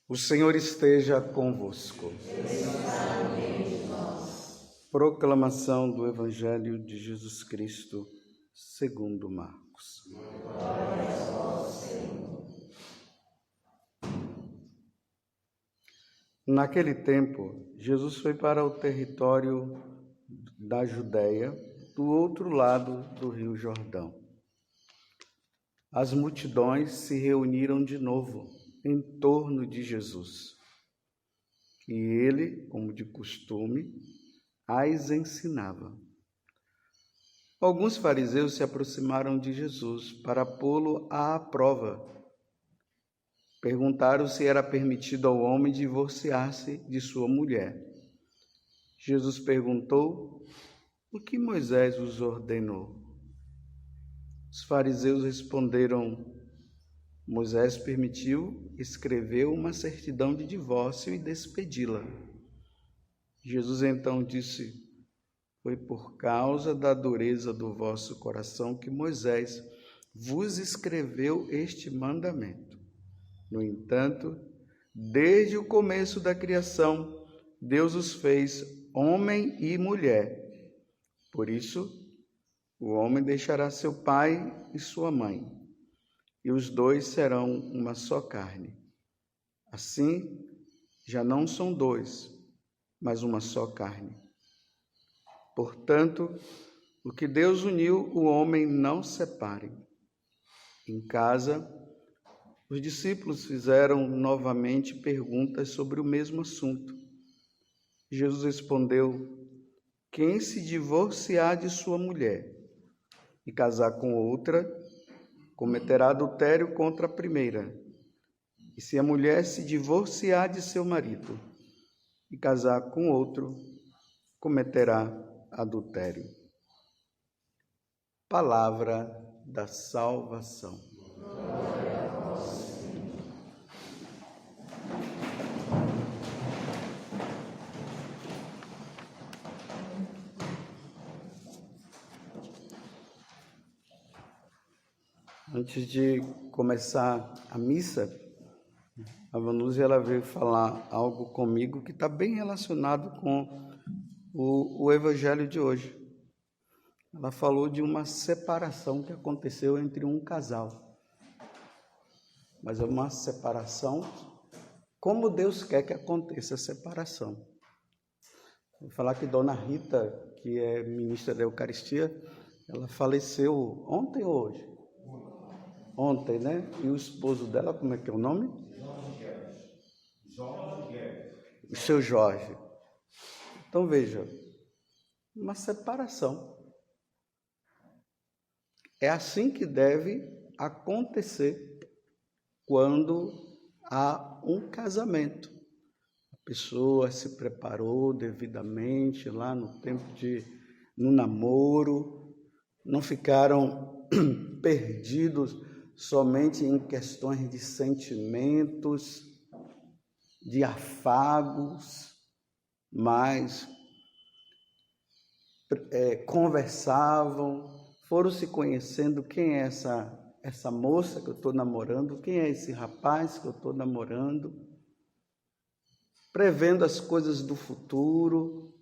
O Senhor esteja convosco. Proclamação do Evangelho de Jesus Cristo, segundo Marcos. Naquele tempo, Jesus foi para o território da Judéia, do outro lado do Rio Jordão. As multidões se reuniram de novo em torno de Jesus. E ele, como de costume, as ensinava. Alguns fariseus se aproximaram de Jesus para pô-lo à prova. Perguntaram se era permitido ao homem divorciar-se de sua mulher. Jesus perguntou: o que Moisés os ordenou? Os fariseus responderam: Moisés permitiu escrever uma certidão de divórcio e despedi-la. Jesus então disse: foi por causa da dureza do vosso coração que Moisés vos escreveu este mandamento. No entanto, desde o começo da criação, Deus os fez homem e mulher. Por isso, o homem deixará seu pai e sua mãe, e os dois serão uma só carne. Assim, já não são dois, mas uma só carne. Portanto, o que Deus uniu, o homem não separe. Em casa, os discípulos fizeram novamente perguntas sobre o mesmo assunto. Jesus respondeu: quem se divorciar de sua mulher e casar com outra, cometerá adultério contra a primeira. E se a mulher se divorciar de seu marido e casar com outro, cometerá adultério. Palavra da salvação. Glória a vós, Senhor. Antes de começar a missa, a Vanúzia ela veio falar algo comigo que está bem relacionado com o Evangelho de hoje. Ela falou de uma separação que aconteceu entre um casal. Mas é uma separação como Deus quer que aconteça a separação. Vou falar que Dona Rita, que é ministra da Eucaristia, ela faleceu ontem ou hoje? Ontem, né? E o esposo dela, como é que é o nome? Jorge. O seu Jorge. Então veja, uma separação. É assim que deve acontecer quando há um casamento. A pessoa se preparou devidamente lá no namoro, não ficaram perdidos somente em questões de sentimentos, de afagos, mas conversavam, foram se conhecendo. Quem é essa moça que eu estou namorando? Quem é esse rapaz que eu estou namorando? Prevendo as coisas do futuro,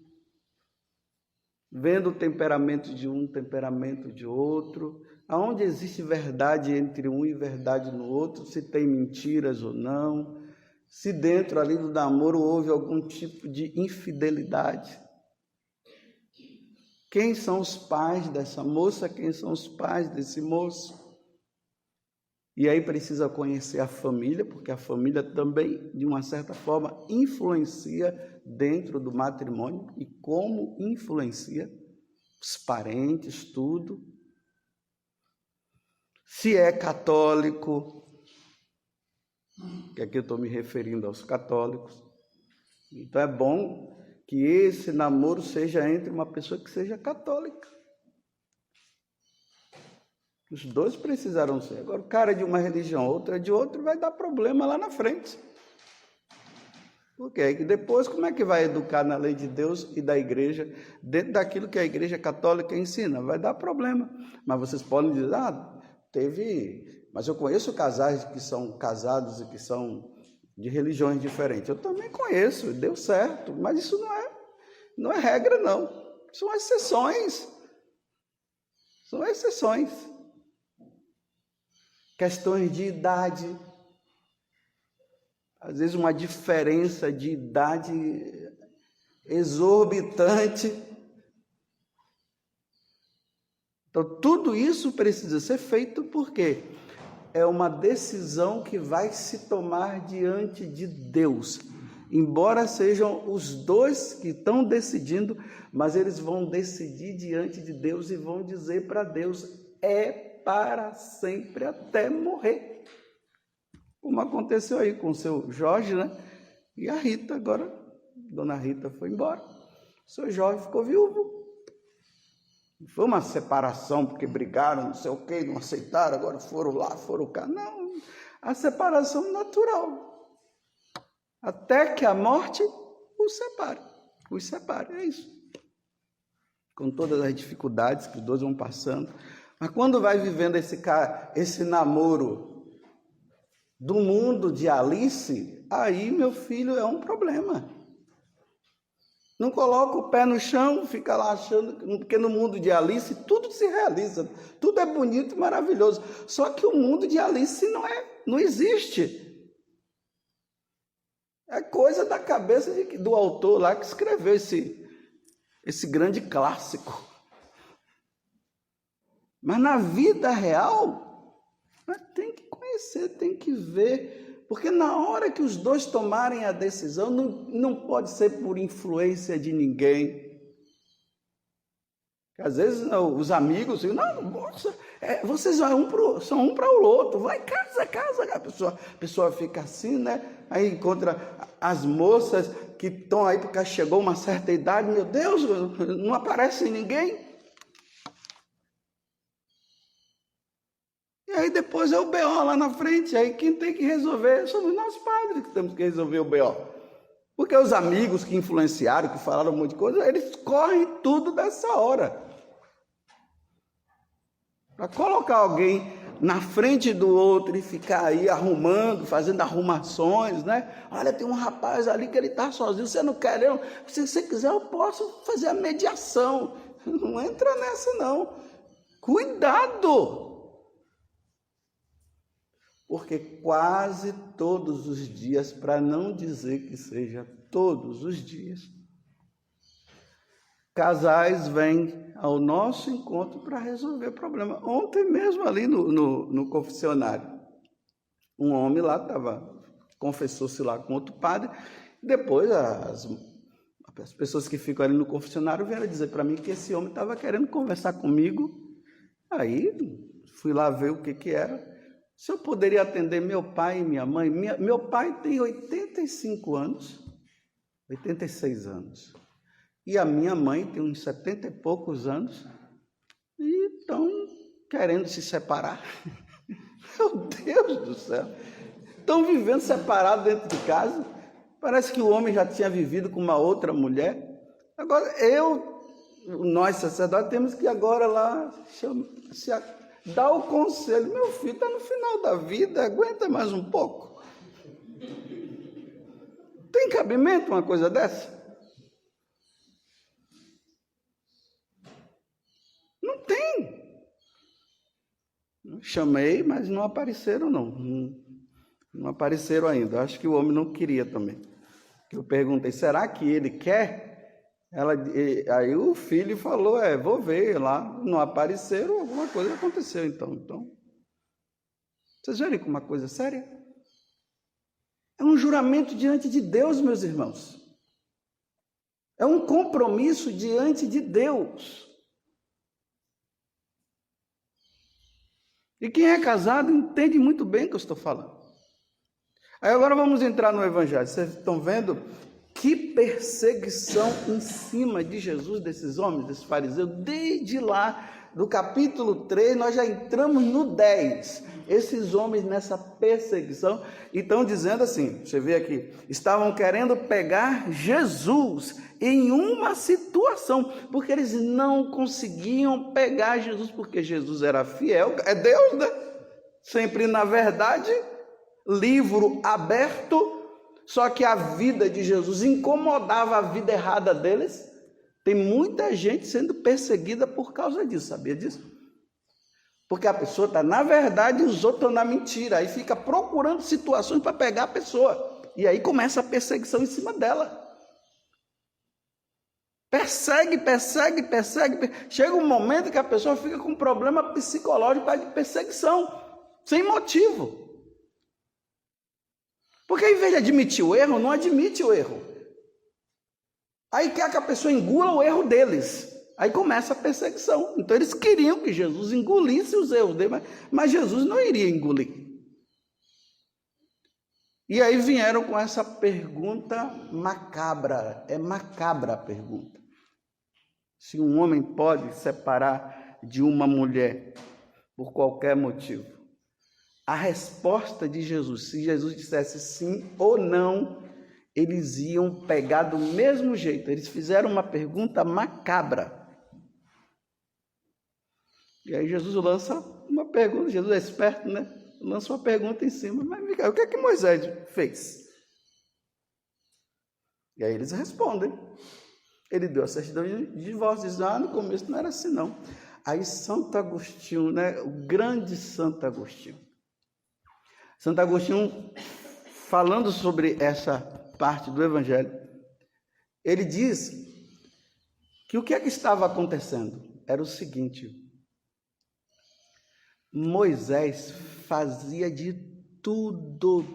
vendo o temperamento de um, temperamento de outro, aonde existe verdade entre um e verdade no outro, se tem mentiras ou não, se dentro ali do namoro houve algum tipo de infidelidade. Quem são os pais dessa moça? Quem são os pais desse moço? E aí precisa conhecer a família, porque a família também, de uma certa forma, influencia dentro do matrimônio e como influencia os parentes, tudo. Se é católico, que aqui eu estou me referindo aos católicos, então é bom que esse namoro seja entre uma pessoa que seja católica. Os dois precisaram ser. Agora, o cara é de uma religião, outra é de outra, vai dar problema lá na frente. Porque aí depois como é que vai educar na lei de Deus e da igreja, dentro daquilo que a igreja católica ensina? Vai dar problema. Mas vocês podem dizer, mas eu conheço casais que são casados e que são de religiões diferentes. Eu também conheço, deu certo, mas isso não é regra, não. São exceções. São exceções. Questões de idade. Às vezes uma diferença de idade exorbitante. Então, tudo isso precisa ser feito porque é uma decisão que vai se tomar diante de Deus. Embora sejam os dois que estão decidindo, mas eles vão decidir diante de Deus e vão dizer para Deus, é para sempre até morrer. Como aconteceu aí com o seu Jorge, né? E a Rita agora, dona Rita foi embora. O seu Jorge ficou viúvo. Não foi uma separação porque brigaram, não sei o quê, não aceitaram, agora foram lá, foram cá. Não, a separação natural. Até que a morte os separe, é isso. Com todas as dificuldades que os dois vão passando. Mas quando vai vivendo esse namoro do mundo de Alice, aí, meu filho, é um problema. Não coloca o pé no chão, fica lá achando, porque no mundo de Alice tudo se realiza, tudo é bonito e maravilhoso. Só que o mundo de Alice não existe. É coisa da cabeça do autor lá que escreveu esse grande clássico. Mas na vida real, tem que conhecer, tem que ver, porque na hora que os dois tomarem a decisão, não pode ser por influência de ninguém. Às vezes os amigos dizem, vocês são um para o outro, vai, casa, a pessoa fica assim, né? Aí encontra as moças que estão aí, porque chegou uma certa idade, meu Deus, não aparece ninguém. E aí depois é o BO lá na frente, aí quem tem que resolver somos nós padres que temos que resolver o BO. Porque os amigos que influenciaram, que falaram um monte de coisa, eles correm tudo dessa hora. Para colocar alguém na frente do outro e ficar aí arrumando, fazendo arrumações, né? Olha, tem um rapaz ali que ele está sozinho, você não quer não? Se você quiser eu posso fazer a mediação. Não entra nessa não. Cuidado! Porque quase todos os dias, para não dizer que seja todos os dias, casais vêm ao nosso encontro para resolver o problema. Ontem mesmo ali no confessionário, um homem lá confessou-se lá com outro padre, depois as pessoas que ficam ali no confessionário vieram dizer para mim que esse homem estava querendo conversar comigo. Aí fui lá ver o que era. Se eu poderia atender meu pai e minha mãe, meu pai tem 85 anos, 86 anos, e a minha mãe tem uns 70 e poucos anos, e estão querendo se separar. Meu Deus do céu, estão vivendo separados dentro de casa, parece que o homem já tinha vivido com uma outra mulher, agora nós sacerdotes temos que agora lá dá o conselho, meu filho está no final da vida, aguenta mais um pouco. Tem cabimento uma coisa dessa? Não tem. Chamei, mas não apareceram não apareceram ainda, acho que o homem não queria também. Eu perguntei, será que ele quer? Aí o filho falou, vou ver lá, não apareceram, alguma coisa aconteceu então. Vocês verem como uma coisa séria? É um juramento diante de Deus, meus irmãos. É um compromisso diante de Deus. E quem é casado entende muito bem o que eu estou falando. Aí agora vamos entrar no Evangelho. Vocês estão vendo que perseguição em cima de Jesus, desses homens, desses fariseus, desde lá, do capítulo 3, nós já entramos no 10. Esses homens nessa perseguição, e estão dizendo assim, você vê aqui, estavam querendo pegar Jesus em uma situação, porque eles não conseguiam pegar Jesus, porque Jesus era fiel, é Deus, né? Sempre na verdade, livro aberto, só que a vida de Jesus incomodava a vida errada deles. Tem muita gente sendo perseguida por causa disso, sabia disso? Porque a pessoa está na verdade e os outros estão na mentira. Aí fica procurando situações para pegar a pessoa. E aí começa a perseguição em cima dela. Persegue. Chega um momento que a pessoa fica com um problema psicológico de perseguição, sem motivo. Porque em vez de admitir o erro, não admite o erro. Aí quer que a pessoa engula o erro deles. Aí começa a perseguição. Então eles queriam que Jesus engolisse os erros deles, mas Jesus não iria engolir. E aí vieram com essa pergunta macabra. É macabra a pergunta. Se um homem pode separar de uma mulher por qualquer motivo? A resposta de Jesus, se Jesus dissesse sim ou não, eles iam pegar do mesmo jeito. Eles fizeram uma pergunta macabra. E aí Jesus lança uma pergunta, Jesus é esperto, né? Lança uma pergunta em cima, mas o que é que Moisés fez? E aí eles respondem. Ele deu a certidão de divórcio, diz, no começo não era assim não. Aí Santo Agostinho, né? O grande Santo Agostinho. Santo Agostinho, falando sobre essa parte do Evangelho, ele diz que o que é que estava acontecendo? Era o seguinte: Moisés fazia de tudo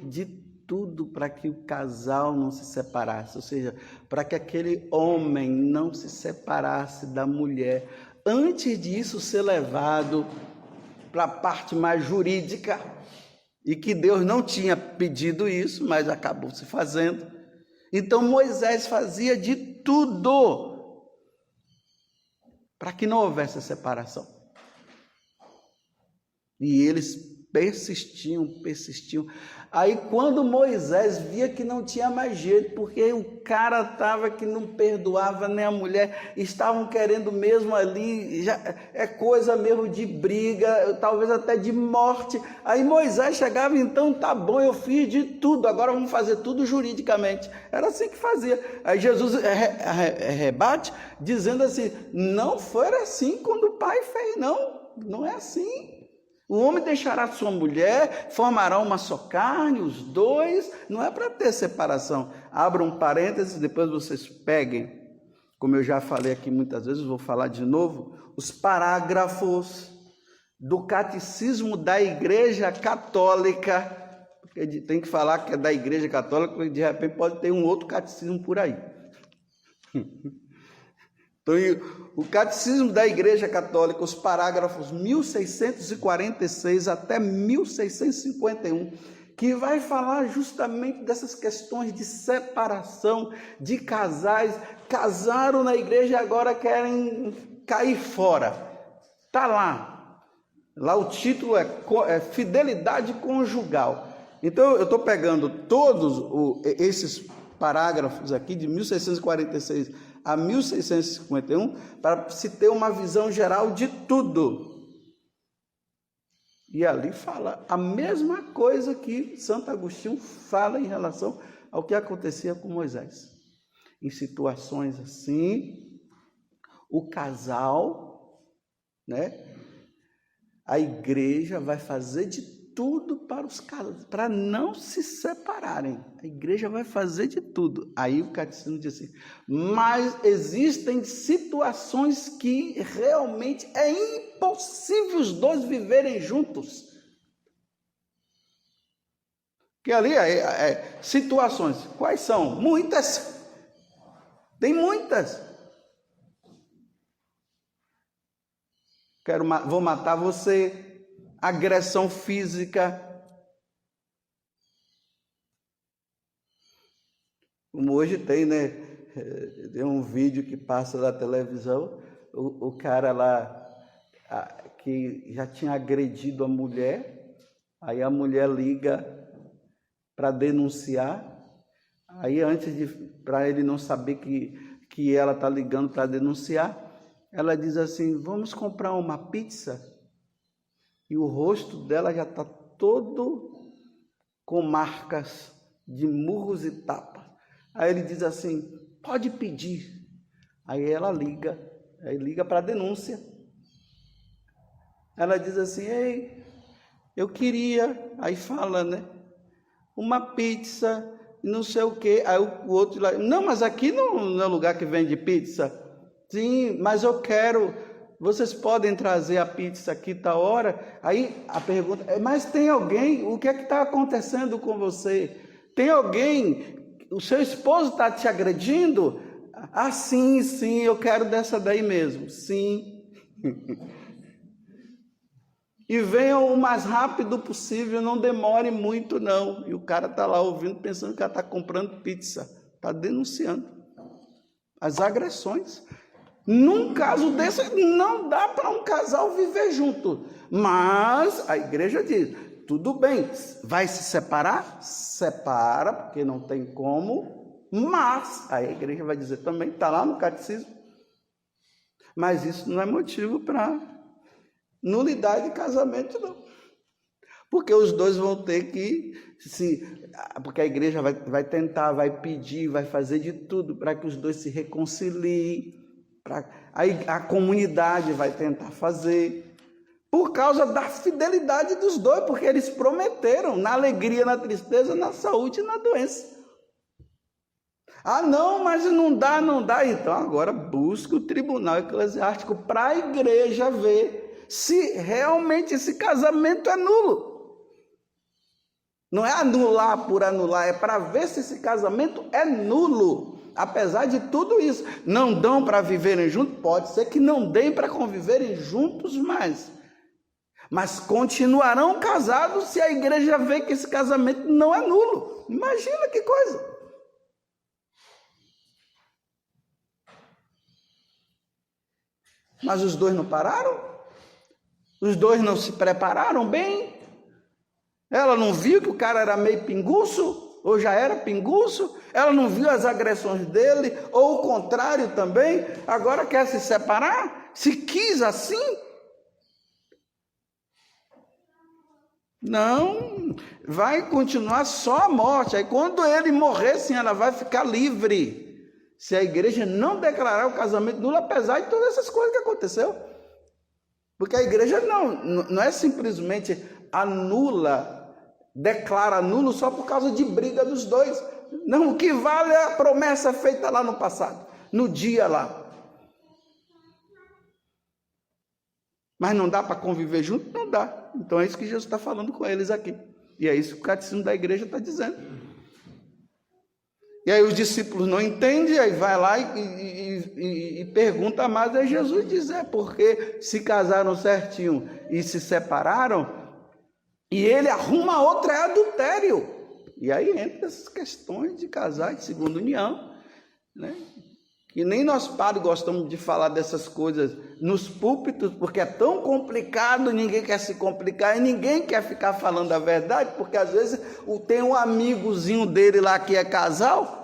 para que o casal não se separasse, ou seja, para que aquele homem não se separasse da mulher, antes disso ser levado para a parte mais jurídica, e que Deus não tinha pedido isso, mas acabou se fazendo. Então Moisés fazia de tudo para que não houvesse a separação. E eles persistiam. Aí quando Moisés via que não tinha mais jeito, porque o cara estava que não perdoava nem a mulher, estavam querendo mesmo ali, já é coisa mesmo de briga, talvez até de morte. Aí Moisés chegava, então tá bom, eu fiz de tudo, agora vamos fazer tudo juridicamente. Era assim que fazia. Aí Jesus rebate, dizendo assim, não foi assim quando o pai fez, não é assim. O homem deixará sua mulher, formará uma só carne, os dois, não é para ter separação. Abra um parênteses, depois vocês peguem, como eu já falei aqui muitas vezes, vou falar de novo, os parágrafos do Catecismo da Igreja Católica, porque tem que falar que é da Igreja Católica, porque de repente pode ter um outro catecismo por aí. Então, o Catecismo da Igreja Católica, os parágrafos 1646 até 1651, que vai falar justamente dessas questões de separação de casais, casaram na igreja e agora querem cair fora. Está lá o título é Fidelidade Conjugal. Então eu estou pegando todos esses parágrafos aqui de 1646 a 1651 para se ter uma visão geral de tudo. E ali fala a mesma coisa que Santo Agostinho fala em relação ao que acontecia com Moisés. Em situações assim, o casal, né, a igreja vai fazer de tudo para os casos, para não se separarem. A igreja vai fazer de tudo. Aí o catecismo diz assim, mas existem situações que realmente é impossível os dois viverem juntos. Que ali situações, quais são? Muitas. Tem muitas. Vou matar você. Agressão física. Como hoje tem, né? Tem um vídeo que passa na televisão, o cara lá que já tinha agredido a mulher. Aí a mulher liga para denunciar. Aí para ele não saber que ela está ligando para denunciar, ela diz assim: vamos comprar uma pizza. E o rosto dela já está todo com marcas de murros e tapas. Aí ele diz assim: pode pedir. Aí ela liga para a denúncia. Ela diz assim: ei, eu queria, aí fala, né, uma pizza, não sei o quê. Aí o outro lá: não, mas aqui não é lugar que vende pizza. Sim, mas eu quero, vocês podem trazer a pizza aqui tal hora? Aí a pergunta é: mas tem alguém, o que é que está acontecendo com você? Tem alguém, o seu esposo está te agredindo? Ah, sim, eu quero dessa daí mesmo, sim. E venham o mais rápido possível, não demore muito não. E o cara está lá ouvindo, pensando que ela está comprando pizza, está denunciando as agressões. Num caso desse, não dá para um casal viver junto. Mas a igreja diz: tudo bem, vai se separar? Separa, porque não tem como. Mas a igreja vai dizer também, está lá no catecismo, mas isso não é motivo para nulidade de casamento, não. Porque os dois vão ter que porque a igreja vai tentar, vai pedir, vai fazer de tudo para que os dois se reconciliem. Aí a comunidade vai tentar fazer, por causa da fidelidade dos dois, porque eles prometeram, na alegria, na tristeza, na saúde e na doença. Ah, não, mas não dá. Então agora busca o tribunal eclesiástico para a igreja ver se realmente esse casamento é nulo. Não é anular por anular, é para ver se esse casamento é nulo. Apesar de tudo isso, não dão para viverem juntos? Pode ser que não deem para conviverem juntos mais. Mas continuarão casados se a igreja vê que esse casamento não é nulo. Imagina que coisa. Mas os dois não pararam? Os dois não se prepararam bem? Ela não viu que o cara era meio pinguço? Ou já era pinguço? Ela não viu as agressões dele? Ou o contrário também? Agora quer se separar? Se quis assim? Não, vai continuar só a morte. Aí quando ele morrer, sim, ela vai ficar livre. Se a igreja não declarar o casamento nulo, apesar de todas essas coisas que aconteceu. Porque a igreja não é simplesmente anula, declara nulo só por causa de briga dos dois. Não, o que vale é a promessa feita lá no passado, no dia lá. Mas não dá para conviver junto? Não dá. Então é isso que Jesus está falando com eles aqui. E é isso que o catecismo da igreja está dizendo. E aí os discípulos não entendem, aí vai lá e pergunta mais. Aí Jesus diz: porque se casaram certinho e se separaram, e ele arruma outra, é adultério. E aí entra essas questões de casar de segunda união, né? Que nem nós padres gostamos de falar dessas coisas nos púlpitos, porque é tão complicado, ninguém quer se complicar e ninguém quer ficar falando a verdade, porque às vezes tem um amigozinho dele lá que é casal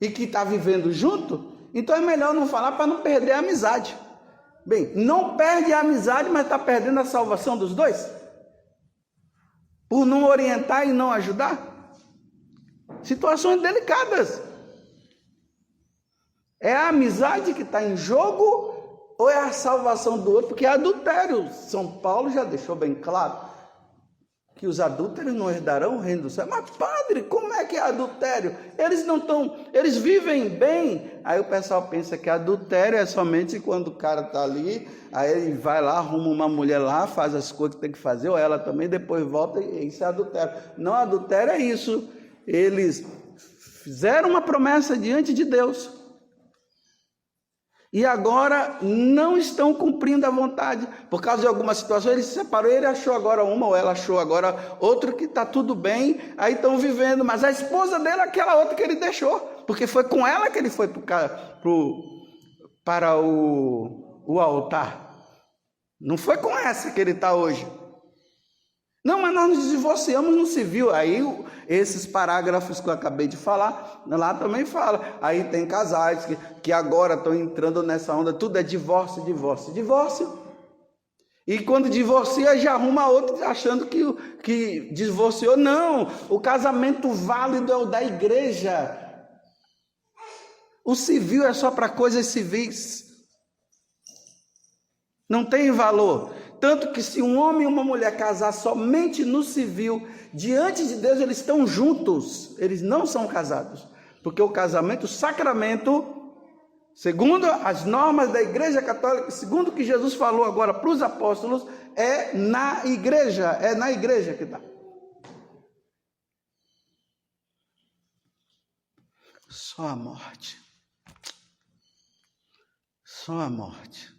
e que está vivendo junto, então é melhor não falar para não perder a amizade. Bem, não perde a amizade, mas está perdendo a salvação dos dois? Por não orientar e não ajudar? Situações delicadas. É a amizade que está em jogo ou é a salvação do outro? Porque é adultério. São Paulo já deixou bem claro que os adúlteros não herdarão o reino do céu. Mas padre, como é que é adultério? Eles vivem bem. Aí o pessoal pensa que adultério é somente quando o cara está ali, aí ele vai lá, arruma uma mulher lá, faz as coisas que tem que fazer, ou ela também, depois volta, e isso é adultério. Não, adultério é isso. Eles fizeram uma promessa diante de Deus e agora não estão cumprindo a vontade, por causa de alguma situação. Ele se separou, ele achou agora uma, ou ela achou agora outra que está tudo bem, aí estão vivendo, mas a esposa dele é aquela outra que ele deixou, porque foi com ela que ele foi para o o altar. Não foi com essa que ele está hoje. Não, mas nós nos divorciamos no civil. Aí esses parágrafos que eu acabei de falar, lá também fala. Aí tem casais que agora estão entrando nessa onda, tudo é divórcio, divórcio, divórcio. E quando divorcia já arruma outro achando que divorciou. Não, o casamento válido é o da igreja. O civil é só para coisas civis. Não tem valor. Tanto que se um homem e uma mulher casar somente no civil, diante de Deus eles estão juntos, eles não são casados. Porque o casamento, o sacramento, segundo as normas da Igreja Católica, segundo o que Jesus falou agora para os apóstolos, é na igreja que está. Só a morte. Só a morte.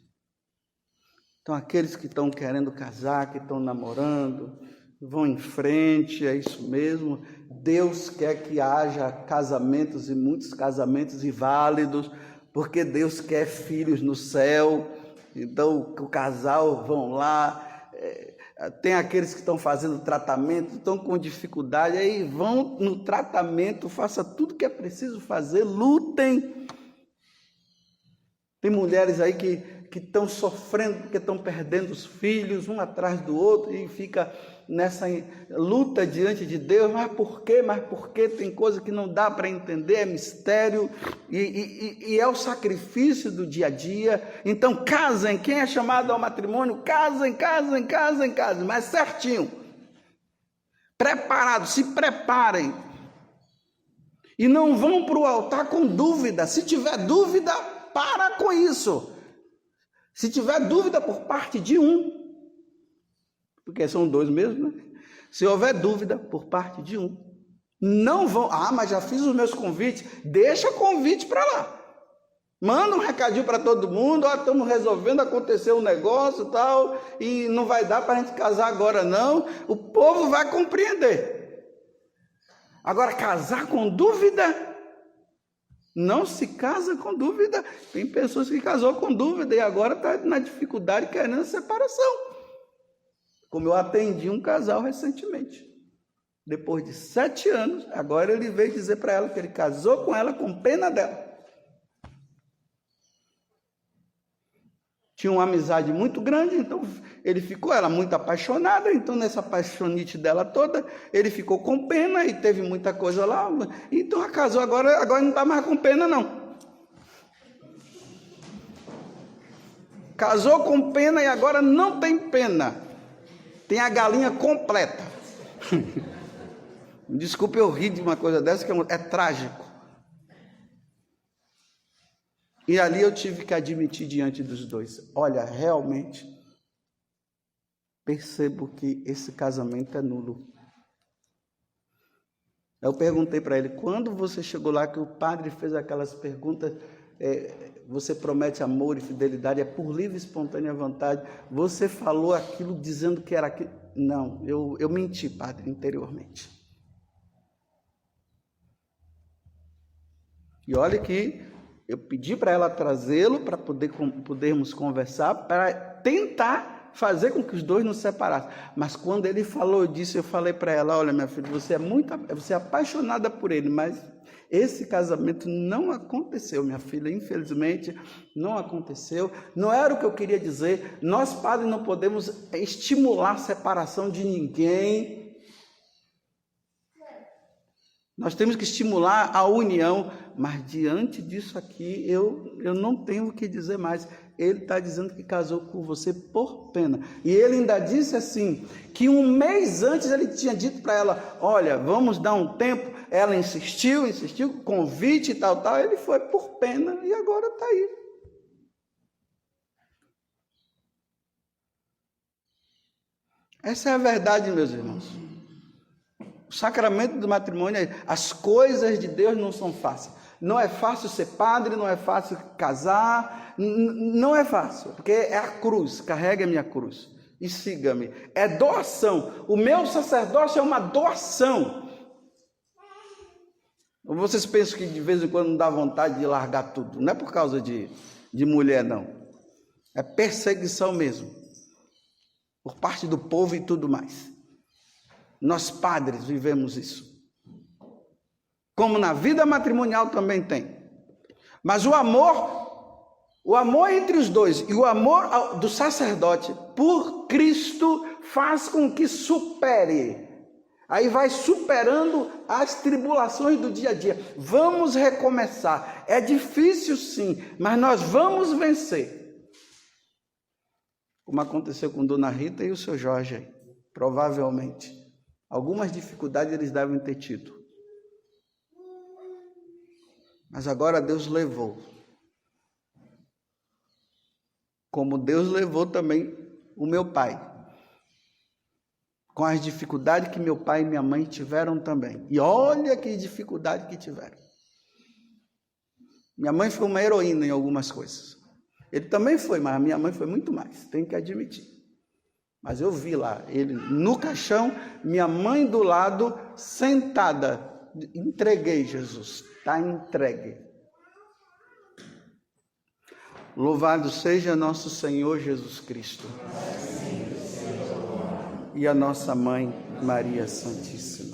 Então, aqueles que estão querendo casar, que estão namorando, vão em frente, é isso mesmo. Deus quer que haja casamentos e muitos casamentos e válidos, porque Deus quer filhos no céu. Então, o casal vão lá. Tem aqueles que estão fazendo tratamento, estão com dificuldade, aí vão no tratamento, faça tudo que é preciso fazer, lutem. Tem mulheres aí que estão sofrendo porque estão perdendo os filhos, um atrás do outro, e fica nessa luta diante de Deus. Mas por quê? Mas por quê? Tem coisa que não dá para entender, é mistério, e é o sacrifício do dia a dia. Então casem, quem é chamado ao matrimônio, casem, mas certinho, preparados, se preparem, e não vão para o altar com dúvida. Se tiver dúvida, para com isso. Se tiver dúvida por parte de um, porque são dois mesmo, né? Se houver dúvida por parte de um, não vão. Mas já fiz os meus convites. Deixa o convite para lá. Manda um recadinho para todo mundo. Estamos resolvendo acontecer um negócio e tal, e não vai dar para a gente casar agora não. O povo vai compreender. Agora, casar com dúvida, não se casa com dúvida. Tem pessoas que casou com dúvida e agora está na dificuldade, querendo separação. Como eu atendi um casal recentemente. Depois de 7 anos, agora ele veio dizer para ela que ele casou com ela com pena dela. Tinha uma amizade muito grande, então ele ficou, ela muito apaixonada, então nessa apaixonite dela toda, ele ficou com pena e teve muita coisa lá, então ela casou, agora não está mais com pena não. Casou com pena e agora não tem pena, tem a galinha completa. Desculpe eu rir de uma coisa dessa, que é trágico. E ali eu tive que admitir diante dos dois: olha, realmente percebo que esse casamento é nulo. Eu perguntei para ele: quando você chegou lá que o padre fez aquelas perguntas, você promete amor e fidelidade, é por livre e espontânea vontade, você falou aquilo dizendo que era aquilo? Não, eu menti, padre, interiormente. E olha que eu pedi para ela trazê-lo, para podermos conversar, para tentar fazer com que os dois nos separassem. Mas quando ele falou disso, eu falei para ela: olha, minha filha, você é apaixonada por ele, mas esse casamento não aconteceu, minha filha, infelizmente não aconteceu. Não era o que eu queria dizer. Nós, padres, não podemos estimular a separação de ninguém. Nós temos que estimular a união, mas diante disso aqui, eu não tenho o que dizer mais. Ele está dizendo que casou com você por pena. E ele ainda disse assim, que um mês antes ele tinha dito para ela: olha, vamos dar um tempo. Ela insistiu, convite e tal. Ele foi por pena e agora está aí. Essa é a verdade, meus irmãos. O sacramento do matrimônio, as coisas de Deus não são fáceis. Não é fácil ser padre, não é fácil casar, não é fácil, porque é a cruz, carregue a minha cruz e siga-me. É doação, o meu sacerdócio é uma doação. Vocês pensam que de vez em quando não dá vontade de largar tudo? Não é por causa de mulher, não. É perseguição mesmo, por parte do povo e tudo mais. Nós padres vivemos isso. Como na vida matrimonial também tem. Mas o amor entre os dois e o amor do sacerdote por Cristo faz com que supere. Aí vai superando as tribulações do dia a dia. Vamos recomeçar. É difícil sim, mas nós vamos vencer. Como aconteceu com Dona Rita e o seu Jorge, provavelmente. Algumas dificuldades eles devem ter tido. Mas agora Deus levou. Como Deus levou também o meu pai. Com as dificuldades que meu pai e minha mãe tiveram também. E olha que dificuldade que tiveram. Minha mãe foi uma heroína em algumas coisas. Ele também foi, mas a minha mãe foi muito mais, tenho que admitir. Mas eu vi lá, ele no caixão, minha mãe do lado, sentada. Entreguei, Jesus, está entregue. Louvado seja nosso Senhor Jesus Cristo. E a nossa Mãe, Maria Santíssima.